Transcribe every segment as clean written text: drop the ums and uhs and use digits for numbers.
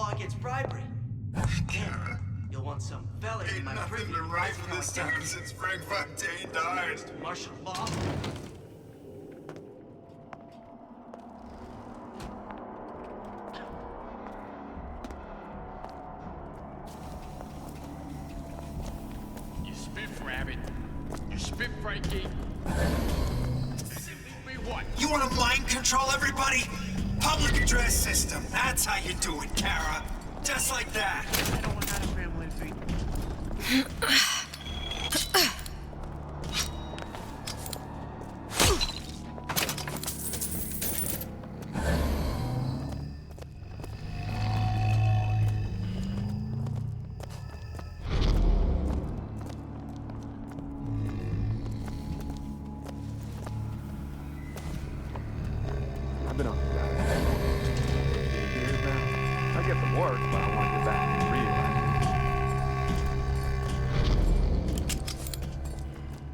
law against bribery. Kara, You'll want some felony in ain't my nothing privy to write to for this town since Frank Fontaine died. martial law. You spit, Rabbit. You spit, Frankie. What? You want to mind control everybody? Public address system. That's how you do it, Kara. Just like that. I don't want that family thing. I've been on the guy. Years now. I get the work, but I want to get back to real.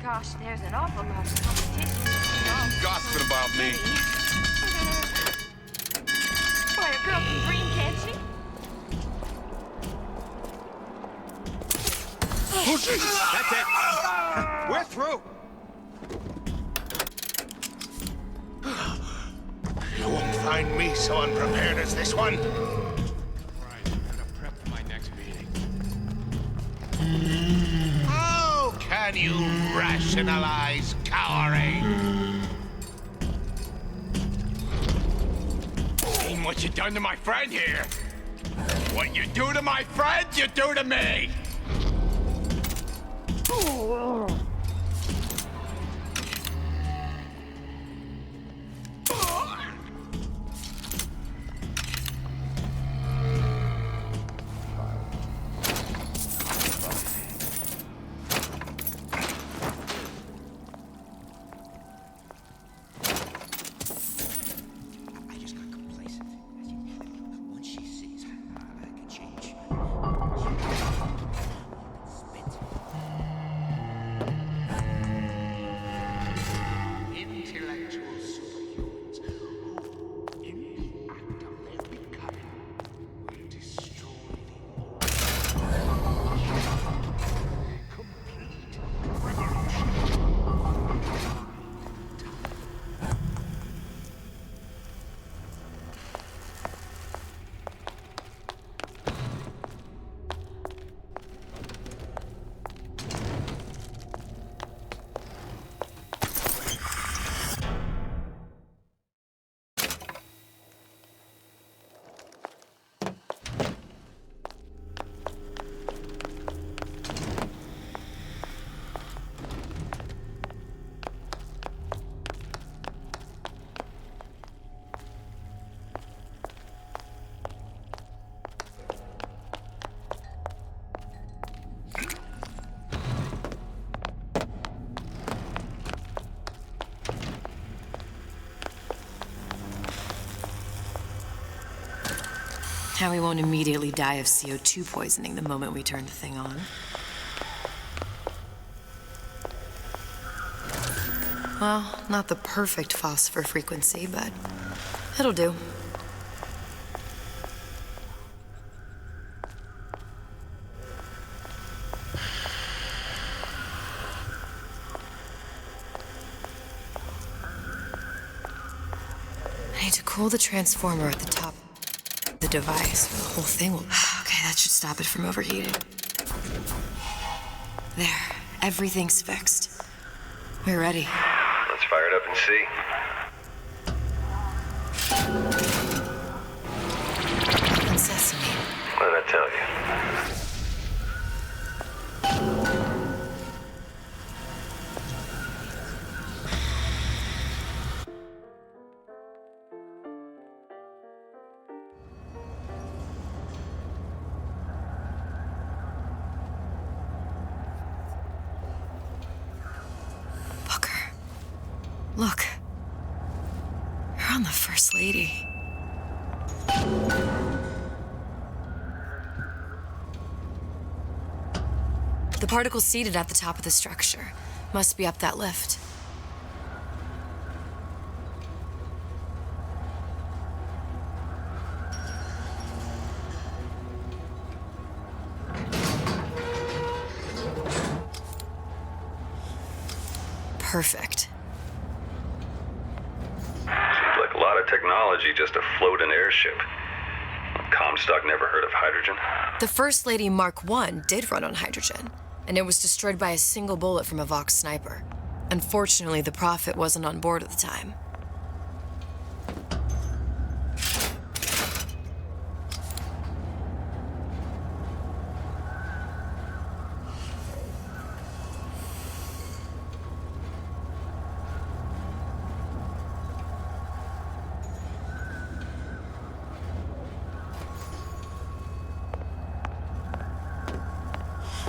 Gosh, there's an awful lot of competition between all Gossiping about me. Why, a girl can dream, can't she? Oh, Jesus! That's it! We're through! You won't find me so unprepared as this one. Right, I'm gonna prep for my next meeting. How can you rationalize cowering? Seen what you done to my friend here. What you do to my friend, you do to me! I just got complacent. Once she sees I can change. Spit. Intellectual superhumans who, in the act of their becoming, will destroy the old. Complete revolution. How we won't immediately die of CO2 poisoning the moment we turn the thing on. Well, not the perfect phosphor frequency, but it'll do. I need to cool the transformer at the top of the device. The whole thing will... Okay, that should stop it from overheating. There, everything's fixed. We're ready. Let's fire it up and see. And sesame. What did I tell you? Booker. Look. You're on the First Lady. The particle's seated at the top of the structure. Must be up that lift. perfect. Seems like a lot of technology just to float an airship. Comstock never heard of hydrogen. The First Lady Mark I did run on hydrogen, and it was destroyed by a single bullet from a Vox sniper. Unfortunately, the Prophet wasn't on board at the time.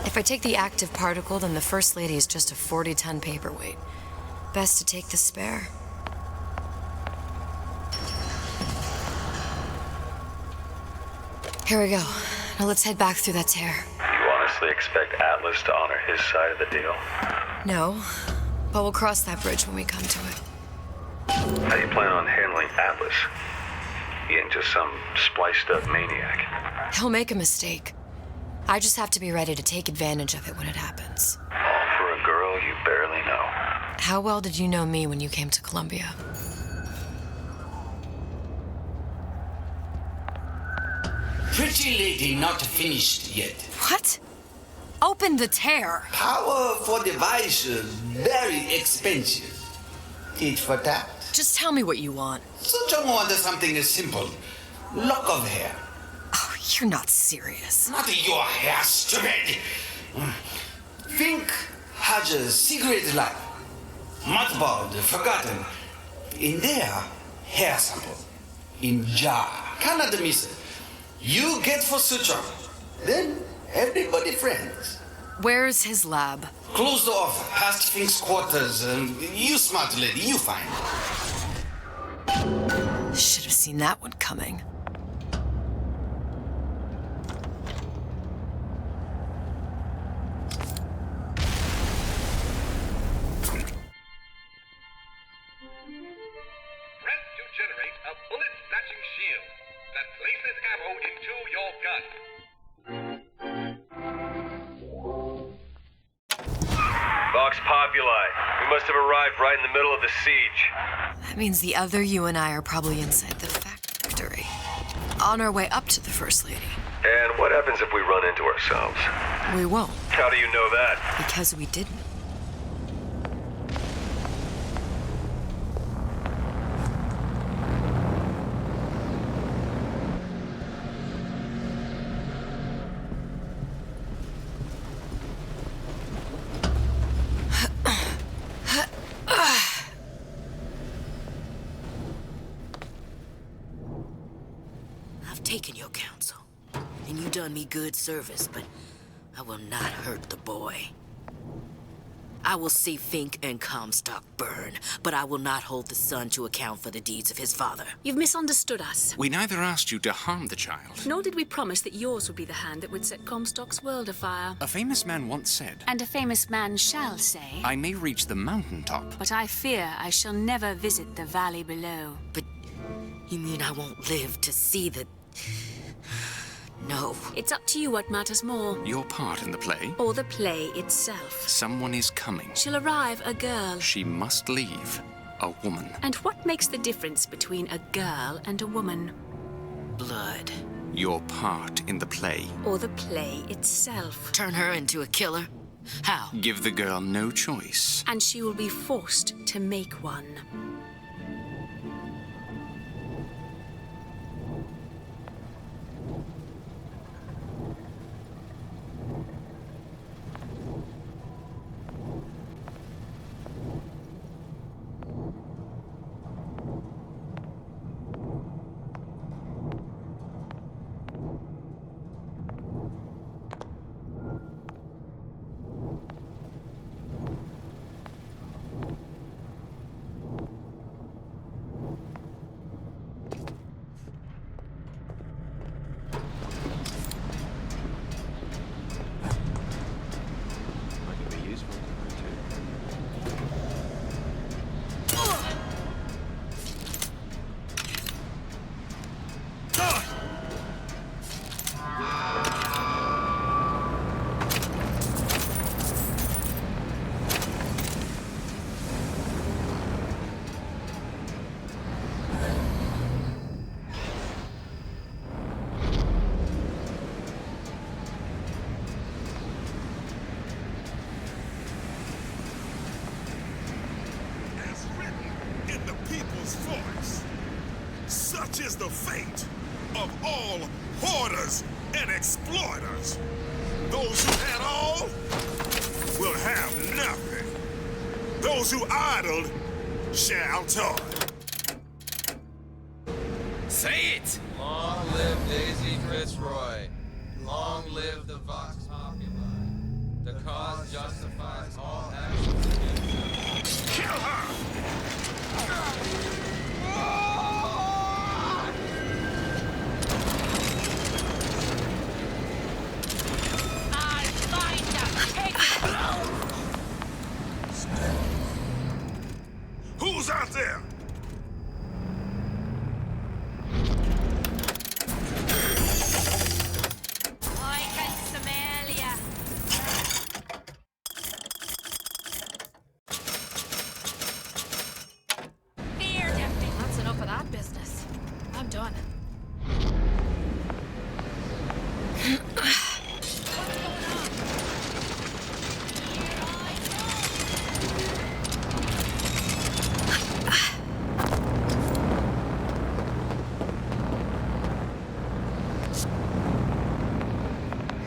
If I take the active particle, then the First Lady is just a 40-ton paperweight. Best to take the spare. Here we go. Now let's head back through that tear. You honestly expect Atlas to honor his side of the deal? No, but we'll cross that bridge when we come to it. How do you plan on handling Atlas? He ain't just some spliced-up maniac. He'll make a mistake. I just have to be ready to take advantage of it when it happens. All for a girl you barely know. How well did you know me when you came to Columbia? Pretty lady not finished yet. What? Open the tear! Power for device very expensive. Tit for tat. Just tell me what you want. Such a want something simple. Lock of hair. Oh, you're not serious. Not your hair, stupid. Think has a secret life. Mothballed, forgotten. In there, hair sample. In jar. Cannot miss it. You get for suture. Then everybody friends. Where's his lab? Closed off, past Fink's quarters. You smart lady, you find. Should have seen that one coming. Press to generate a bullet-snatching shield that places ammo into your gun. Vox Populi. We must have arrived right in the middle of the siege. That means the other you and I are probably inside the factory. On our way up to the First Lady. And what happens if we run into ourselves? We won't, How do you know that? because we didn't. I've taken your counsel, and you done me good service, but I will not hurt the boy. I will see Fink and Comstock burn, but I will not hold the son to account for the deeds of his father. You've misunderstood us. We neither asked you to harm the child. Nor did we promise that yours would be the hand that would set Comstock's world afire. A famous man once said, And a famous man shall say, I may reach the mountaintop, but I fear I shall never visit the valley below. But you mean I won't live to see the... No. It's up to you what matters more. Your part in the play? Or the play itself. Someone is coming. She'll arrive, a girl. She must leave. A woman. And what makes the difference between a girl and a woman? Blood. Your part in the play. Or the play itself. Turn her into a killer? How? Give the girl no choice. And she will be forced to make one. Such is the fate of all hoarders and exploiters. Those who had all will have nothing. Those who idled shall toil. Say it! Long live Daisy Fitzroy. Long live the Vox Populi. The cause justifies all actions against it. Kill her! Who's out there? I can smell ya. Fear deafening. That's enough of that business. I'm done.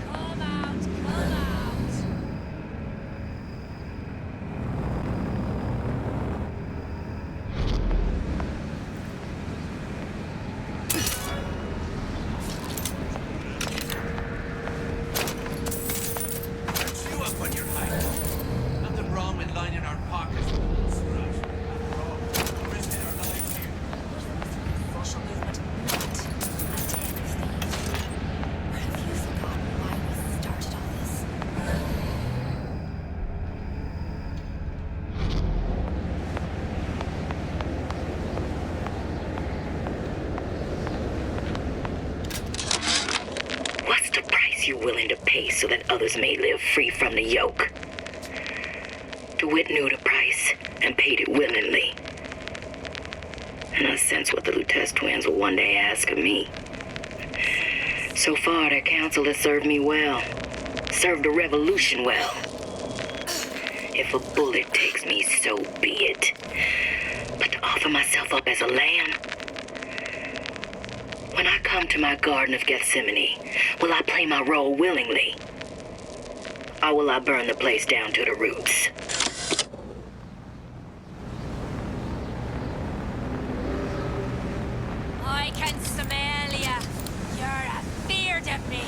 Come out, come out. You up on your hike. Nothing wrong with lining our pockets with a little scratch. After all, we're risking our lives here. Social movement, not a den of thieves. Or have you forgotten why we started all this? What's the price you're willing to pay so that others may live free from the yoke? DeWitt knew the price and paid it willingly. And I sense what the Lutece twins will one day ask of me. So far, their counsel has served me well. Served the revolution well. If a bullet takes me, so be it. But to offer myself up as a lamb? When I come to my Garden of Gethsemane, will I play my role willingly? Or will I burn the place down to the roots? I can smell ya. You're afeard of me.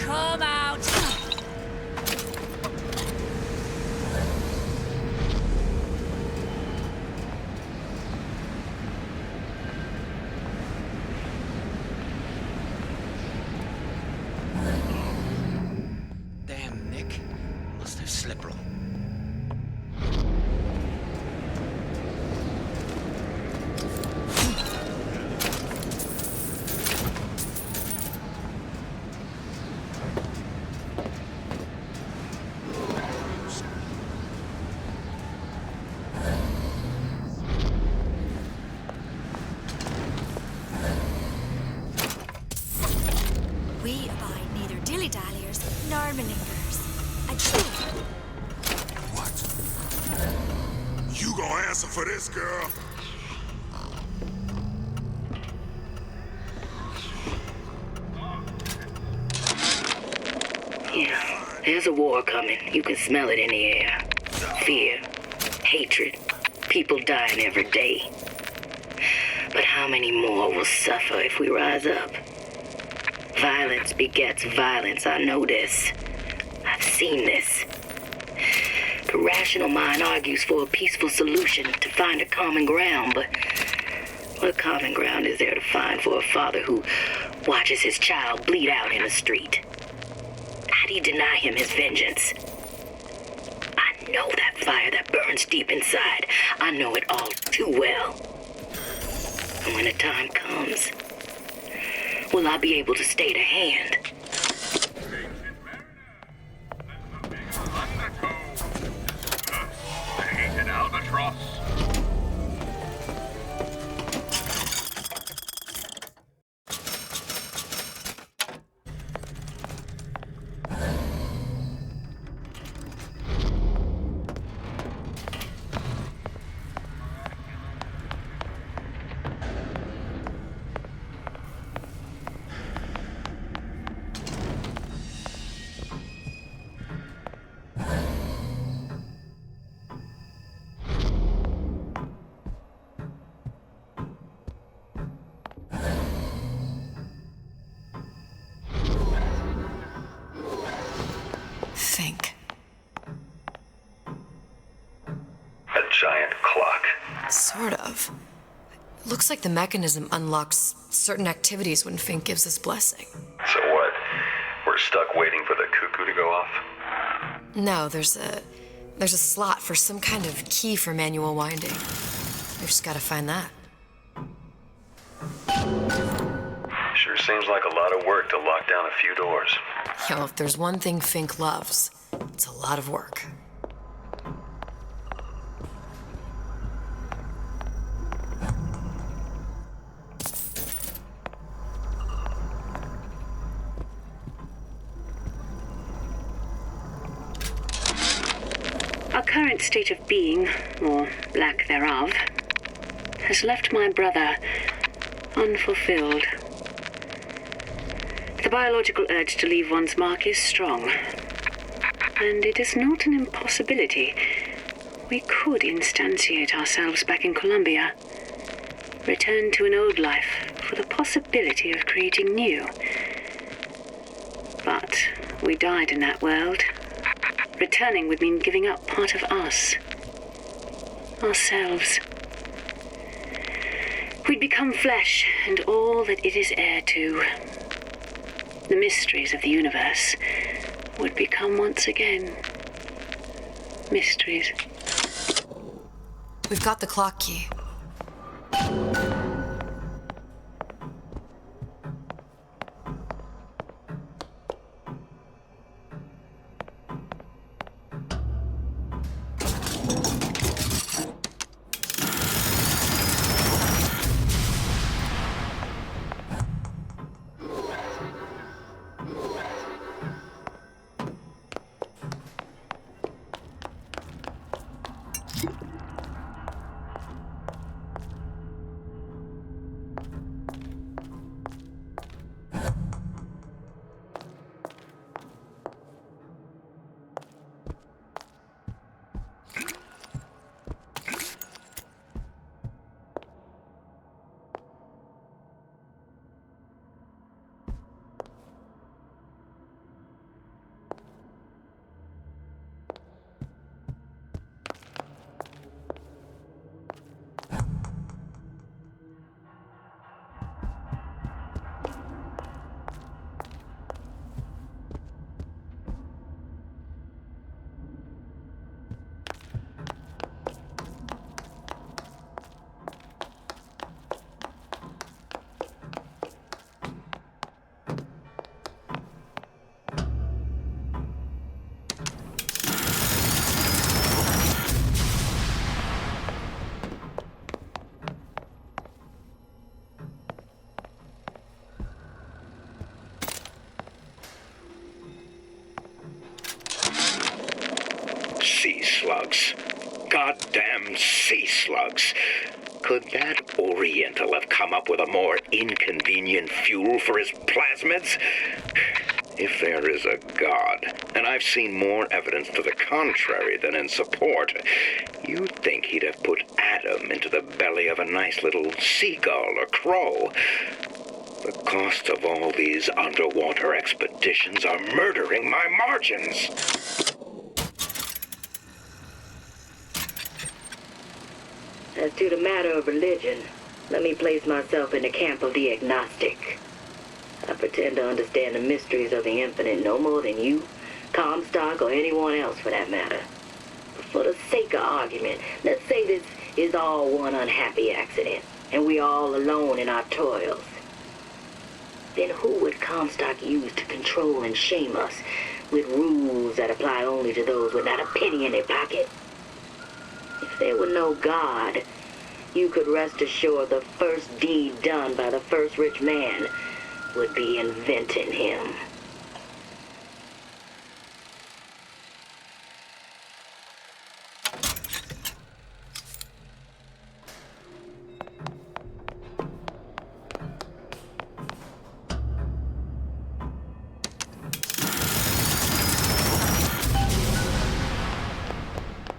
Come out. Damn, Nick. Must have slipped wrong. We abide neither dilly-dalliers nor malingers. What? You gonna answer for this, girl? Yeah, there's a war coming. You can smell it in the air. Fear, hatred, people dying every day. But how many more will suffer if we rise up? Violence begets violence, I know this. I've seen this. The rational mind argues for a peaceful solution to find a common ground, but what common ground is there to find for a father who watches his child bleed out in the street? How do you deny him his vengeance? I know that fire that burns deep inside. I know it all too well. And when the time comes, will I be able to stay the hand? Painted albatross. Fink. A giant clock. Sort of. Looks like the mechanism unlocks certain activities when Fink gives his blessing. So what? We're stuck waiting for the cuckoo to go off? No, there's a slot for some kind of key for manual winding. We've just gotta find that. Sure seems like a lot of work to lock down a few doors. Yo, if there's one thing Fink loves, it's a lot of work. Our current state of being, or lack thereof, has left my brother unfulfilled. The biological urge to leave one's mark is strong, and it is not an impossibility. We could instantiate ourselves back in Columbia, return to an old life for the possibility of creating new. But we died in that world. Returning would mean giving up part of us. Ourselves. We'd become flesh and all that it is heir to. The mysteries of the universe would become once again mysteries. We've got the clock key. Sea slugs. Goddamn sea slugs. Could that Oriental have come up with a more inconvenient fuel for his plasmids? If there is a God, and I've seen more evidence to the contrary than in support, you'd think he'd have put Adam into the belly of a nice little seagull or crow. The cost of all these underwater expeditions are murdering my margins. As to the matter of religion, let me place myself in the camp of the agnostic. I pretend to understand the mysteries of the infinite no more than you, Comstock, or anyone else for that matter. But for the sake of argument, let's say this is all one unhappy accident, and we're all alone in our toils. Then who would Comstock use to control and shame us with rules that apply only to those with not a penny in their pocket? If there were no God, you could rest assured the first deed done by the first rich man would be inventing him.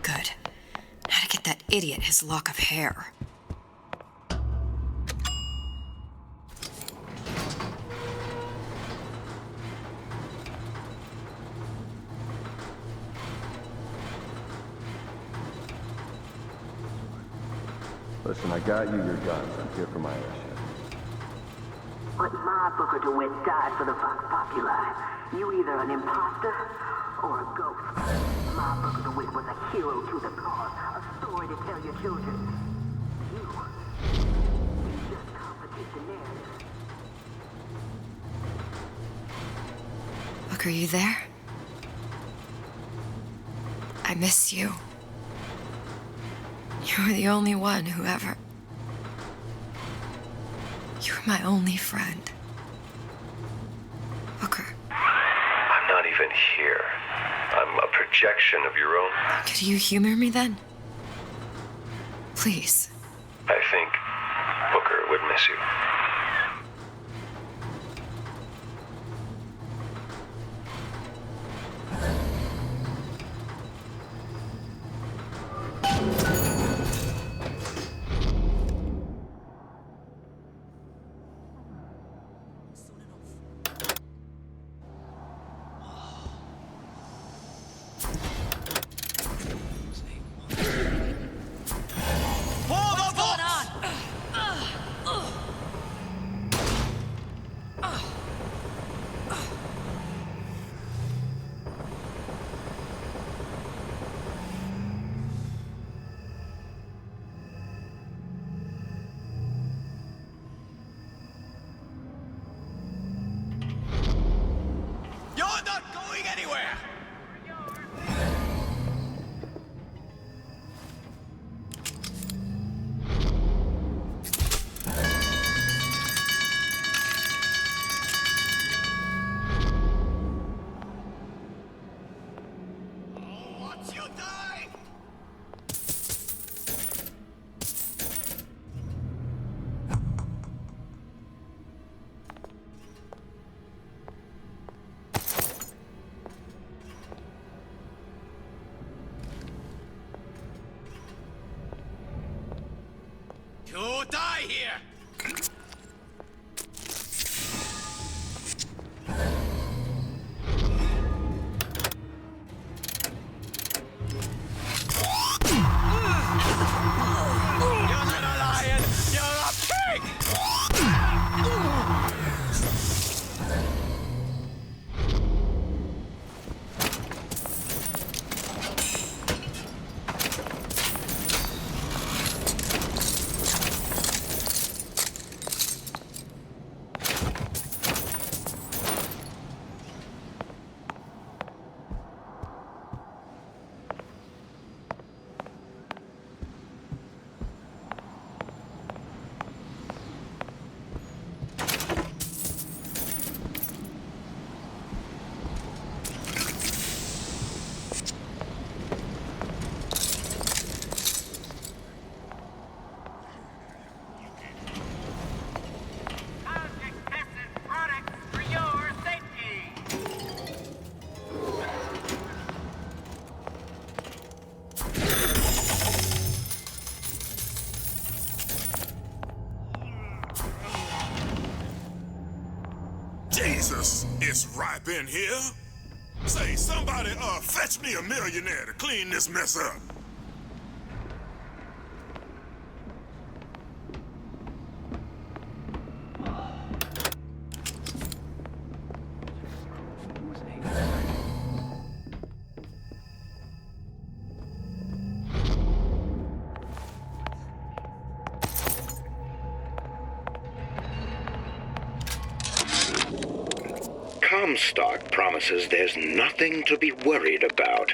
Good. How to get that idiot his lock of hair. Listen, I got you your guns. I'm here for my airship. But my Booker DeWitt died for the Vox Populi. You either an imposter or a ghost. My Booker DeWitt was a hero to the cause, a story to tell your children. You just competition narrative. Look, are you there? I miss you. You were the only one who ever... You were my only friend. Booker. I'm not even here. I'm a projection of your own. Could you humor me then? Please. I think Booker would miss you. You're not going anywhere! Watch you die! You die here! You're not a lion! You're a pig! Jesus, it's ripe in here. Say, somebody, fetch me a millionaire to clean this mess up. Comstock promises there's nothing to be worried about.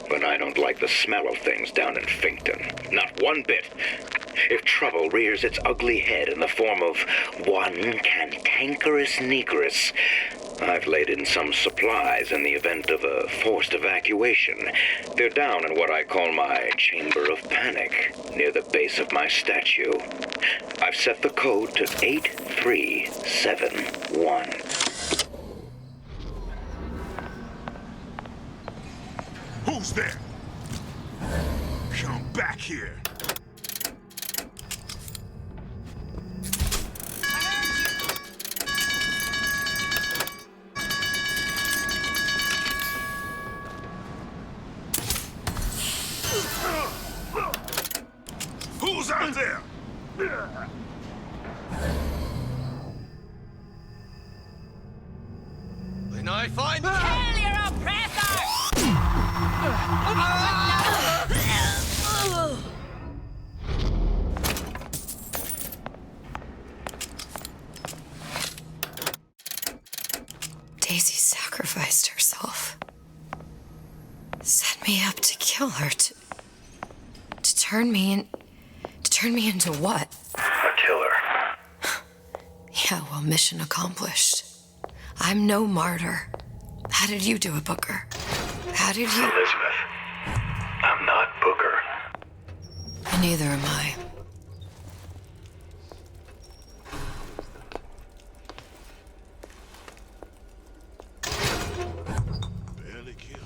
But I don't like the smell of things down in Finkton. Not one bit. If trouble rears its ugly head in the form of one cantankerous negress, I've laid in some supplies in the event of a forced evacuation. They're down in what I call my chamber of panic, near the base of my statue. I've set the code to 8371. Who's there? Come back here. Who's out there? me up to kill her, to turn me into what? A killer. Yeah, well, mission accomplished. I'm no martyr. How did you do it, Booker? How did you... Elizabeth, I'm not Booker. And neither am I. Barely killed.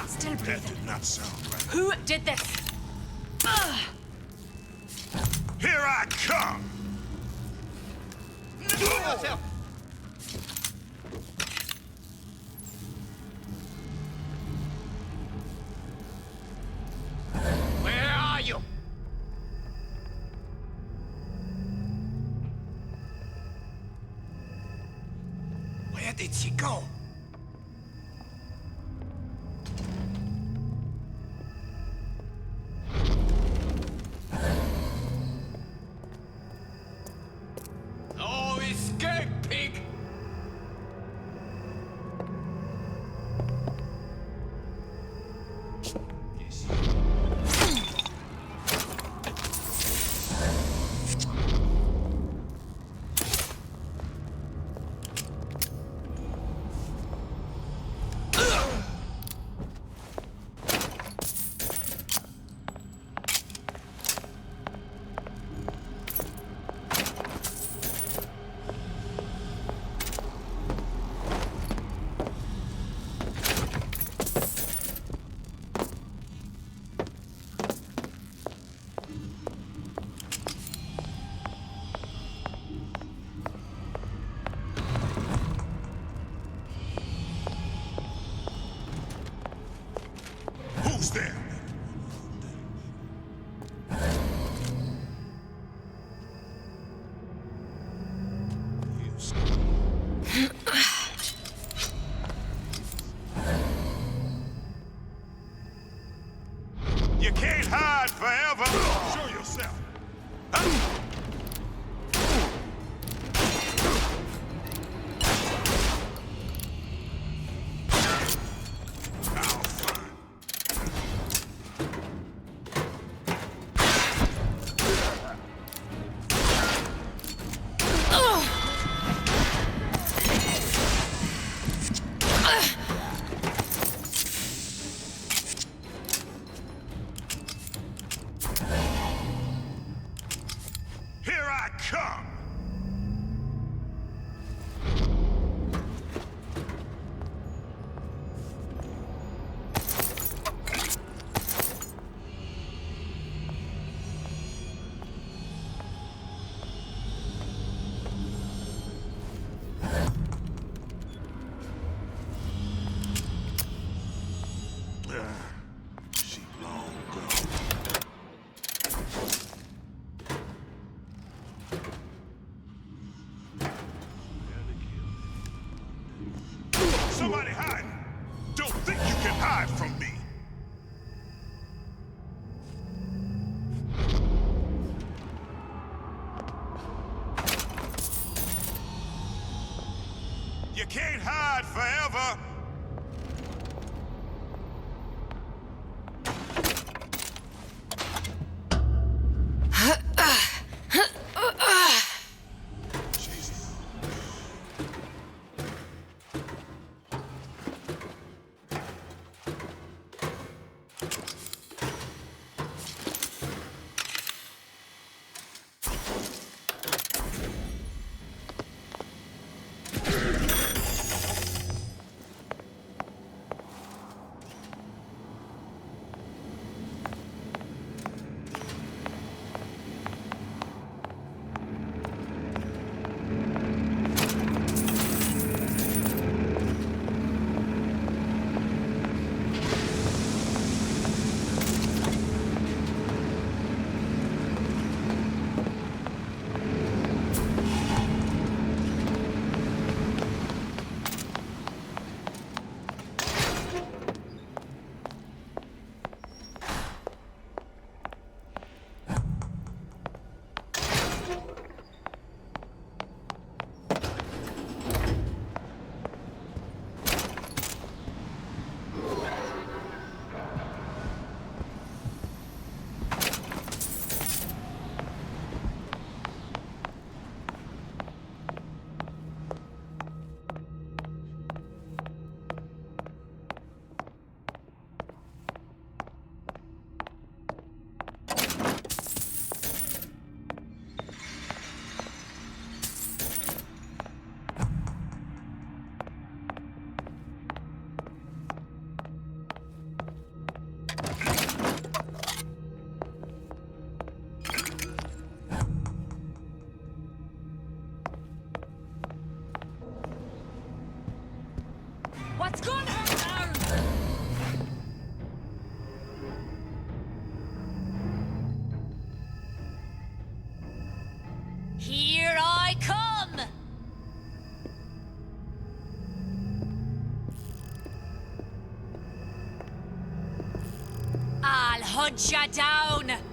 Still That breathing. did not sound right. Who did this? Here I come! Where are you? Where did she go? No escape, pig! Who's there? You can't hide forever. Show yourself. Here I come. She long gone. Somebody hiding! Don't think you can hide from me! You can't hide forever! Let's gun her down! Here I come! I'll hunt ya down!